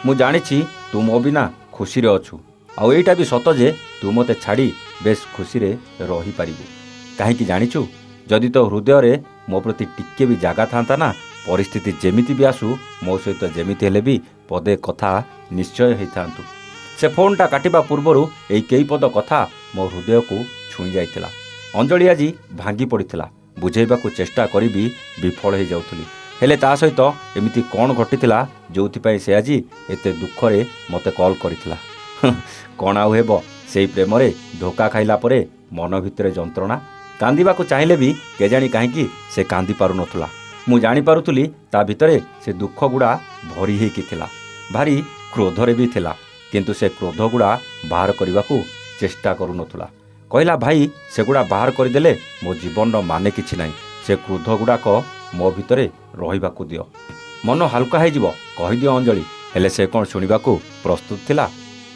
ମୁଁ ଜାଣିଛି ତୁ ମୋ ବିନା ଖୁସିରେ ଅଛୁ, ଆଉ ଏଇଟା ବି ସତ ଯେ ତୁ ମୋତେ ଛାଡ଼ି ବେଶ୍ ଖୁସିରେ ରହିପାରିବୁ। କାହିଁକି ଜାଣିଛୁ, ଯଦି ତୋ ହୃଦୟରେ ମୋ ପ୍ରତି ଟିକେ ବି ଜାଗା ଥାନ୍ତା ନା, ପରିସ୍ଥିତି ଯେମିତି ବି ଆସୁ ମୋ ସହିତ ଯେମିତି ହେଲେ ବି ପଦେ କଥା ନିଶ୍ଚୟ ହେଇଥାନ୍ତୁ। ସେ ଫୋନ୍ଟା କାଟିବା ପୂର୍ବରୁ ଏଇ କେଇ ପଦ କଥା ମୋ ହୃଦୟକୁ ଛୁଇଁ ଯାଇଥିଲା। ଅଞ୍ଜଳି ଆଜି ଭାଙ୍ଗି ପଡ଼ିଥିଲା। ବୁଝେଇବାକୁ ଚେଷ୍ଟା କରି ବି ବିଫଳ ହେଇଯାଉଥିଲି। ହେଲେ ତା ସହିତ ଏମିତି କ'ଣ ଘଟିଥିଲା ଯେଉଁଥିପାଇଁ ସେ ଆଜି ଏତେ ଦୁଃଖରେ ମୋତେ କଲ୍ କରିଥିଲା। କ'ଣ ଆଉ ହେବ, ସେଇ ପ୍ରେମରେ ଧୋକା ଖାଇଲା ପରେ ମନ ଭିତରେ ଯନ୍ତ୍ରଣା। କାନ୍ଦିବାକୁ ଚାହିଁଲେ ବି କେଜାଣି କାହିଁକି ସେ କାନ୍ଦି ପାରୁନଥିଲା। ମୁଁ ଜାଣିପାରୁଥିଲି ତା ଭିତରେ ସେ ଦୁଃଖ ଗୁଡ଼ା ଭରି ହେଇକି ଥିଲା। ଭାରି କ୍ରୋଧରେ ବି ଥିଲା, କିନ୍ତୁ ସେ କ୍ରୋଧ ଗୁଡ଼ା ବାହାର କରିବାକୁ ଚେଷ୍ଟା କରୁନଥିଲା। କହିଲା, ଭାଇ ସେଗୁଡ଼ା ବାହାର କରିଦେଲେ ମୋ ଜୀବନର ମାନେ କିଛି ନାହିଁ। ସେ କ୍ରୋଧ ଗୁଡ଼ାକ ମୋ ଭିତରେ ରହିବାକୁ ଦିଅ, ମନ ହାଲକା ହେଇଯିବ, କହିଦିଅ ଅଞ୍ଜଳି। ହେଲେ ସେ କ'ଣ ଶୁଣିବାକୁ ପ୍ରସ୍ତୁତ ଥିଲା?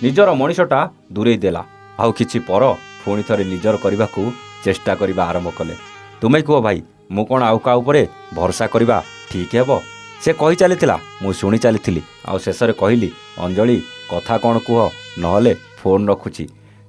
ନିଜର ମଣିଷଟା ଦୂରେଇ ଦେଲା। ଆଉ କିଛି ପର ପୁଣି ଥରେ ନିଜର କରିବାକୁ ଚେଷ୍ଟା କରିବା ଆରମ୍ଭ କଲେ। ତୁମେ କୁହ ଭାଇ, ମୁଁ କ'ଣ ଆଉ କାହା ଉପରେ ଭରସା କରିବା ଠିକ୍ ହେବ? ସେ କହି ଚାଲିଥିଲା, ମୁଁ ଶୁଣି ଚାଲିଥିଲି। ଆଉ ଶେଷରେ କହିଲି, ଅଞ୍ଜଳି କଥା କ'ଣ କୁହ, ନହେଲେ ଫୋନ୍ ରଖୁଛି।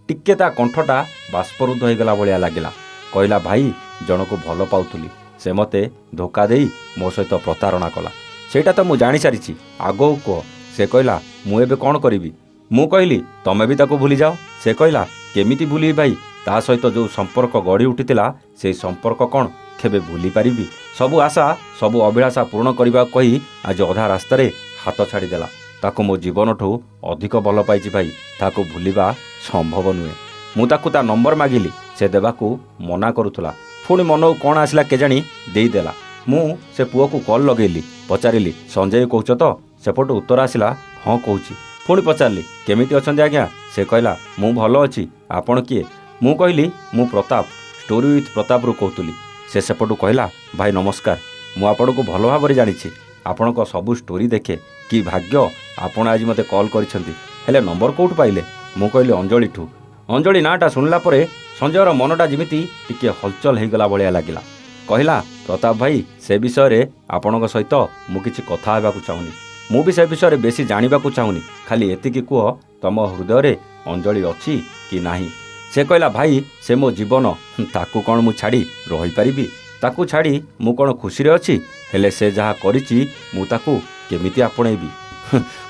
ଟିକେ ତା କଣ୍ଠଟା ବାଷ୍ପରୁଦ୍ଧ ହୋଇଗଲା ଭଳିଆ ଲାଗିଲା। କହିଲା, ଭାଇ ଜଣକୁ ଭଲ ପାଉଥିଲି, ସେ ମୋତେ ଧୋକା ଦେଇ ମୋ ସହିତ ପ୍ରତାରଣା କଲା। ସେଇଟା ତ ମୁଁ ଜାଣିସାରିଛି, ଆଗକୁ କୁହ। ସେ କହିଲା, ମୁଁ ଏବେ କ'ଣ କରିବି? ମୁଁ କହିଲି, ତମେ ବି ତାକୁ ଭୁଲିଯାଅ। ସେ କହିଲା, କେମିତି ଭୁଲିବି ଭାଇ? ତା ସହିତ ଯେଉଁ ସମ୍ପର୍କ ଗଢ଼ି ଉଠିଥିଲା, ସେଇ ସମ୍ପର୍କ କ'ଣ କେବେ ଭୁଲି ପାରିବି? ସବୁ ଆଶା, ସବୁ ଅଭିଳାଷା ପୂରଣ କରିବାକୁ କହି ଆଜି ଅଧା ରାସ୍ତାରେ ହାତ ଛାଡ଼ିଦେଲା। ତାକୁ ମୋ ଜୀବନଠୁ ଅଧିକ ଭଲ ପାଇଛି ଭାଇ, ତାକୁ ଭୁଲିବା ସମ୍ଭବ ନୁହେଁ। ମୁଁ ତାକୁ ତା ନମ୍ବର ମାଗିଲି, ସେ ଦେବାକୁ ମନା କରୁଥିଲା। ପୁଣି ମନକୁ କ'ଣ ଆସିଲା କେଜାଣି ଦେଇଦେଲା। ମୁଁ ସେ ପୁଅକୁ କଲ୍ ଲଗେଇଲି, ପଚାରିଲି, ସଞ୍ଜୟ କହୁଛ ତ? ସେପଟୁ ଉତ୍ତର ଆସିଲା, ହଁ କହୁଛି। ପୁଣି ପଚାରିଲି, କେମିତି ଅଛନ୍ତି ଆଜ୍ଞା? ସେ କହିଲା, ମୁଁ ଭଲ ଅଛି, ଆପଣ କିଏ? ମୁଁ କହିଲି, ମୁଁ ପ୍ରତାପ, ଷ୍ଟୋରି ୱିଥ୍ ପ୍ରତାପରୁ କହୁଥିଲି। ସେ ସେପଟୁ କହିଲା, ଭାଇ ନମସ୍କାର, ମୁଁ ଆପଣଙ୍କୁ ଭଲ ଭାବରେ ଜାଣିଛି, ଆପଣଙ୍କ ସବୁ ଷ୍ଟୋରି ଦେଖେ। କି ଭାଗ୍ୟ ଆପଣ ଆଜି ମୋତେ କଲ୍ କରିଛନ୍ତି। ହେଲେ ନମ୍ବର କେଉଁଠୁ ପାଇଲେ? ମୁଁ କହିଲି, ଅଞ୍ଜଳିଠୁ। ଅଞ୍ଜଳି ନାଁଟା ଶୁଣିଲା ପରେ ସଞ୍ଜୟର ମନଟା ଯେମିତି ଟିକେ ହଲଚଲ ହେଇଗଲା ଭଳିଆ ଲାଗିଲା। କହିଲା, ପ୍ରତାପ ଭାଇ, ସେ ବିଷୟରେ ଆପଣଙ୍କ ସହିତ ମୁଁ କିଛି କଥା ହେବାକୁ ଚାହୁଁନି। ମୁଁ ବି ସେ ବିଷୟରେ ବେଶୀ ଜାଣିବାକୁ ଚାହୁଁନି। ଖାଲି ଏତିକି କୁହ, ତମ ହୃଦୟରେ ଅଞ୍ଜଳି ଅଛି କି ନାହିଁ? ସେ କହିଲା, ଭାଇ ସେ ମୋ ଜୀବନ, ତାକୁ କ'ଣ ମୁଁ ଛାଡ଼ି ରହିପାରିବି? ତାକୁ ଛାଡ଼ି ମୁଁ କ'ଣ ଖୁସିରେ ଅଛି? ହେଲେ ସେ ଯାହା କରିଛି ମୁଁ ତାକୁ କେମିତି ଆପଣେଇବି?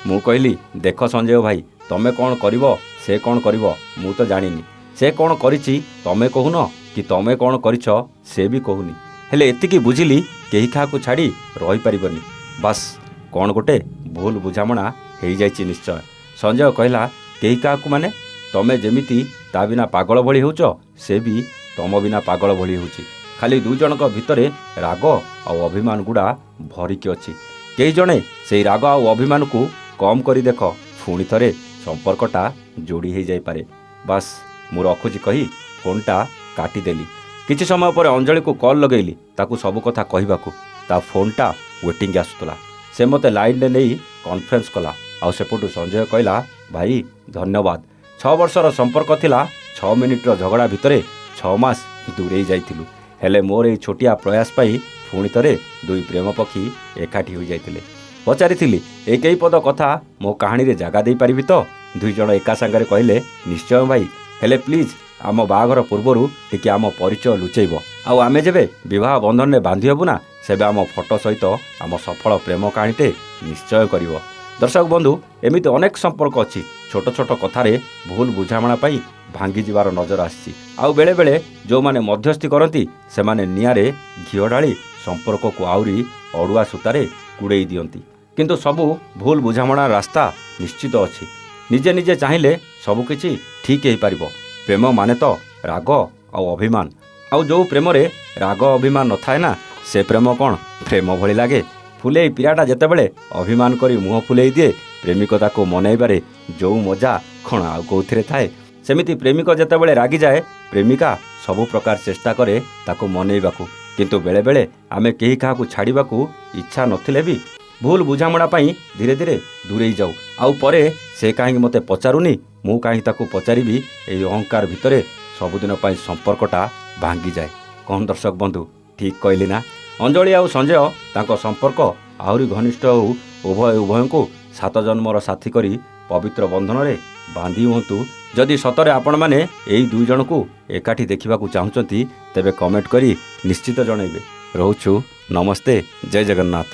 ମୁଁ କହିଲି, ଦେଖ ସଞ୍ଜୟ ଭାଇ, ତମେ କ'ଣ କରିବ, ସେ କ'ଣ କରିବ ମୁଁ ତ ଜାଣିନି। ସେ କ'ଣ କରିଛି ତମେ କହୁନ, କି ତମେ କ'ଣ କରିଛ ସେ ବି କହୁନି। ହେଲେ ଏତିକି ବୁଝିଲି, କେହି କାହାକୁ ଛାଡ଼ି ରହିପାରିବନି। ବାସ୍ କ'ଣ ଗୋଟେ ଭୁଲ ବୁଝାମଣା ହେଇଯାଇଛି ନିଶ୍ଚୟ। ସଞ୍ଜୟ କହିଲା, କେହି କାହାକୁ ମାନେ? ତମେ ଯେମିତି ତା ବିନା ପାଗଳ ଭଳି ହେଉଛ, ସେ ବି ତମ ବିନା ପାଗଳ ଭଳି ହେଉଛି। ଖାଲି ଦୁଇ ଜଣଙ୍କ ଭିତରେ ରାଗ ଆଉ ଅଭିମାନ ଗୁଡ଼ା ଭରିକି ଅଛି। କେହି ଜଣେ ସେଇ ରାଗ ଆଉ ଅଭିମାନକୁ କମ୍ କରି ଦେଖ, ପୁଣି ଥରେ ସମ୍ପର୍କଟା ଯୋଡ଼ି ହେଇଯାଇପାରେ। ବାସ୍ ମୁଁ ରଖୁଛି କହି ଫୋନ୍ଟା କାଟିଦେଲି। କିଛି ସମୟ ପରେ ଅଞ୍ଜଳିକୁ କଲ୍ ଲଗେଇଲି, ତାକୁ ସବୁ କଥା କହିବାକୁ। ତା ଫୋନ୍ଟା ୱେଟିଂ ଆସୁଥିଲା। ସେ ମୋତେ ଲାଇନ୍ରେ ନେଇ କନଫରେନ୍ସ କଲା। ଆଉ ସେପଟୁ ସଞ୍ଜୟ କହିଲା, ଭାଇ ଧନ୍ୟବାଦ। 6 ବର୍ଷର ସମ୍ପର୍କ ଥିଲା, 6 ମିନିଟ୍ର ଝଗଡ଼ା ଭିତରେ 6 ମାସ ଦୂରେଇ ଯାଇଥିଲୁ। ହେଲେ ମୋର ଏଇ ଛୋଟିଆ ପ୍ରୟାସ ପାଇଁ ପୁଣି ଥରେ ଦୁଇ ପ୍ରେମ ପକ୍ଷୀ ଏକାଠି ହୋଇଯାଇଥିଲେ। ପଚାରିଥିଲି, ଏଇ କେଇ ପଦ କଥା ମୋ କାହାଣୀରେ ଜାଗା ଦେଇପାରିବି ତ? 2 ଜଣ ଏକା ସାଙ୍ଗରେ କହିଲେ, ନିଶ୍ଚୟ ଭାଇ। ହେଲେ ପ୍ଲିଜ୍ ଆମ ବାହାଘର ପୂର୍ବରୁ ଟିକେ ଆମ ପରିଚୟ ଲୁଚେଇବ। ଆଉ ଆମେ ଯେବେ ବିବାହ ବନ୍ଧନରେ ବାନ୍ଧି ହେବୁ ନା, ସେବେ ଆମ ଫଟୋ ସହିତ ଆମ ସଫଳ ପ୍ରେମ କାହାଣୀଟେ ନିଶ୍ଚୟ କରିବ। ଦର୍ଶକ ବନ୍ଧୁ, ଏମିତି ଅନେକ ସମ୍ପର୍କ ଅଛି, ଛୋଟ ଛୋଟ କଥାରେ ଭୁଲ ବୁଝାମଣା ପାଇଁ ଭାଙ୍ଗିଯିବାର ନଜର ଆସିଛି। ଆଉ ବେଳେବେଳେ ଯେଉଁମାନେ ମଧ୍ୟସ୍ଥି କରନ୍ତି, ସେମାନେ ନିଆଁରେ ଘିଅ ଢାଳି ସମ୍ପର୍କକୁ ଆହୁରି ଅଡ଼ୁଆ ସୂତାରେ କୁଡ଼େଇ ଦିଅନ୍ତି। କିନ୍ତୁ ସବୁ ଭୁଲ ବୁଝାମଣାର ରାସ୍ତା ନିଶ୍ଚିତ ଅଛି। ନିଜେ ନିଜେ ଚାହିଁଲେ ସବୁକିଛି ଠିକ୍ ହେଇପାରିବ। ପ୍ରେମ ମାନେ ତ ରାଗ ଆଉ ଅଭିମାନ। ଆଉ ଯେଉଁ ପ୍ରେମରେ ରାଗ ଅଭିମାନ ନଥାଏ ନା, ସେ ପ୍ରେମ କ'ଣ ପ୍ରେମ ଭଳି ଲାଗେ? ଫୁଲେଇ ପିରାଟା ଯେତେବେଳେ ଅଭିମାନ କରି ମୁହଁ ଫୁଲେଇ ଦିଏ, ପ୍ରେମିକ ତାକୁ ମନେଇବାରେ ଯେଉଁ ମଜା କ'ଣ ଆଉ କେଉଁଥିରେ ଥାଏ? ସେମିତି ପ୍ରେମିକ ଯେତେବେଳେ ରାଗିଯାଏ, ପ୍ରେମିକା ସବୁ ପ୍ରକାର ଚେଷ୍ଟା କରେ ତାକୁ ମନେଇବାକୁ। କିନ୍ତୁ ବେଳେବେଳେ ଆମେ କେହି କାହାକୁ ଛାଡ଼ିବାକୁ ଇଚ୍ଛା ନଥିଲେ ବି ଭୁଲ ବୁଝାମଣା ପାଇଁ ଧୀରେ ଧୀରେ ଦୂରେଇ ଯାଉ। ଆଉ ପରେ ସେ କାହିଁକି ମୋତେ ପଚାରୁନି, ମୁଁ କାହିଁକି ତାକୁ ପଚାରିବି, ଏହି ଅହଙ୍କାର ଭିତରେ ସବୁଦିନ ପାଇଁ ସମ୍ପର୍କଟା ଭାଙ୍ଗିଯାଏ। କ'ଣ ଦର୍ଶକ ବନ୍ଧୁ, ଠିକ୍ କହିଲି ନା? ଅଞ୍ଜଳି ଆଉ ସଞ୍ଜୟ ତାଙ୍କ ସମ୍ପର୍କ ଆହୁରି ଘନିଷ୍ଠ ହେଉ, ଉଭୟଙ୍କୁ ସାତ ଜନ୍ମର ସାଥୀ କରି ପବିତ୍ର ବନ୍ଧନରେ ବାନ୍ଧି ହୁଅନ୍ତୁ। ଯଦି ସତରେ ଆପଣମାନେ ଏହି ଦୁଇ ଜଣଙ୍କୁ ଏକାଠି ଦେଖିବାକୁ ଚାହୁଁଛନ୍ତି ତେବେ କମେଣ୍ଟ କରି ନିଶ୍ଚିତ ଜଣାଇବେ। ରହୁଛୁ, ନମସ୍ତେ, ଜୟ ଜଗନ୍ନାଥ।